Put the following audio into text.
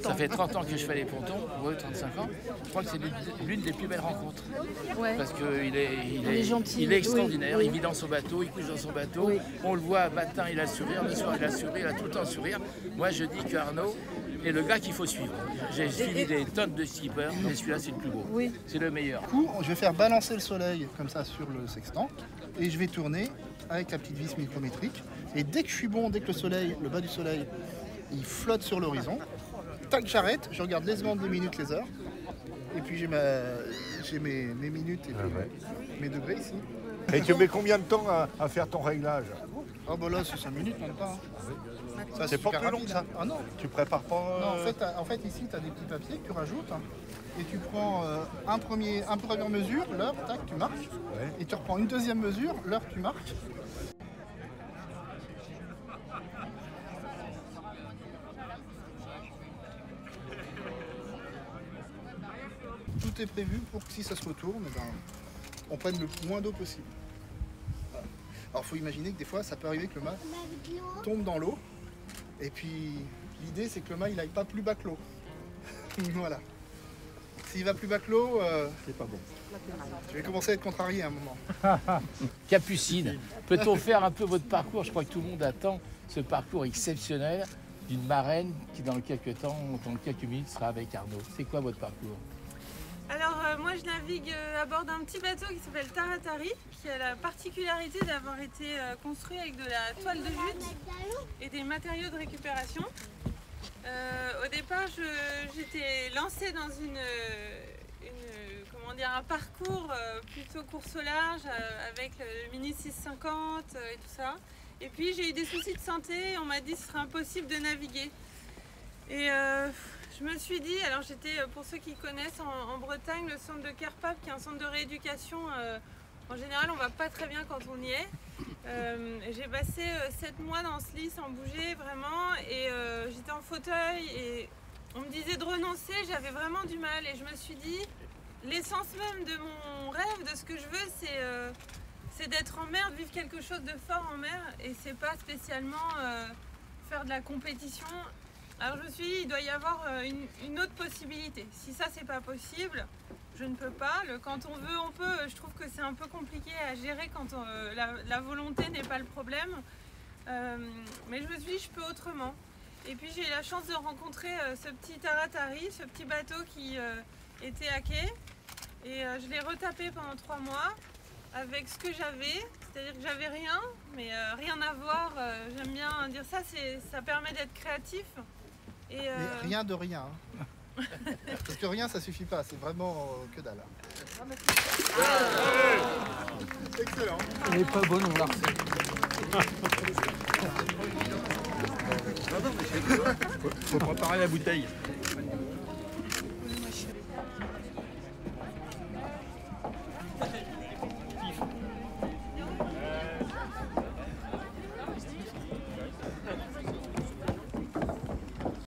Ça fait 30 ans que je fais les pontons, ouais, 35 ans. Je crois que c'est l'une des plus belles rencontres. Ouais. Parce qu'il est gentil, il est extraordinaire, oui. il vit dans son bateau, il couche dans son bateau. Oui. On le voit, matin il a le sourire, le soir il a le sourire, il a tout le temps le sourire. Moi je dis qu'Arnaud est le gars qu'il faut suivre. J'ai suivi des tonnes de skippers, mais celui-là c'est le plus beau. Oui. C'est le meilleur. Du coup, je vais faire balancer le soleil comme ça sur le sextant et je vais tourner avec la petite vis micrométrique. Et dès que je suis bon, dès que le soleil, le bas du soleil, il flotte sur l'horizon, tac, j'arrête, je regarde les secondes, les minutes, les heures. Et puis j'ai mes minutes et puis mes degrés ici. Et tu mets combien de temps à faire ton réglage? Ah bah là c'est 5 minutes même pas. Hein. Ça, C'est pas super plus long rapide, que ça. hein. Ah non. Tu prépares pas Non, en fait ici tu as des petits papiers que tu rajoutes hein, et tu prends un première mesure, l'heure, tac, tu marques. Ouais. Et tu reprends une deuxième mesure, l'heure, tu marques. Tout est prévu pour que si ça se retourne, eh ben, on prenne le moins d'eau possible. Voilà. Alors il faut imaginer que des fois ça peut arriver que le mât tombe dans l'eau. Et puis l'idée c'est que le mât il aille pas plus bas que l'eau. Voilà. S'il va plus bas que l'eau, c'est pas bon. Je vais commencer à être contrarié à un moment. Capucine, peut-on faire un peu votre parcours? Je crois que tout le monde attend ce parcours exceptionnel d'une marraine qui dans quelques temps, dans quelques minutes sera avec Arnaud. C'est quoi votre parcours? Alors moi je navigue à bord d'un petit bateau qui s'appelle Taratari, qui a la particularité d'avoir été construit avec de la toile de jute et des matériaux de récupération. Au départ j'étais lancée dans un parcours plutôt course au large avec le Mini 650 et tout ça. Et puis j'ai eu des soucis de santé et on m'a dit que ce serait impossible de naviguer. Et je me suis dit, alors j'étais, pour ceux qui connaissent, en Bretagne, le centre de Kerpap, qui est un centre de rééducation. En général, on va pas très bien quand on y est. J'ai passé 7 mois dans ce lit sans bouger, vraiment, et j'étais en fauteuil, et on me disait de renoncer, j'avais vraiment du mal, et je me suis dit, l'essence même de mon rêve, de ce que je veux, c'est d'être en mer, de vivre quelque chose de fort en mer, et c'est pas spécialement faire de la compétition. Alors je me suis dit, il doit y avoir une autre possibilité. Si ça c'est pas possible, je ne peux pas. Quand on veut, on peut. Je trouve que c'est un peu compliqué à gérer quand la volonté n'est pas le problème. Mais je me suis dit, je peux autrement. Et puis j'ai eu la chance de rencontrer ce petit Taratari, ce petit bateau qui était à quai. Et je l'ai retapé pendant 3 mois avec ce que j'avais. C'est-à-dire que j'avais rien, mais rien à voir. J'aime bien dire ça, ça permet d'être créatif. Mais rien de rien. Hein. Parce que rien ça suffit pas, c'est vraiment que dalle. Excellent. On n'est pas bon, on l'a refait. Faut préparer la bouteille.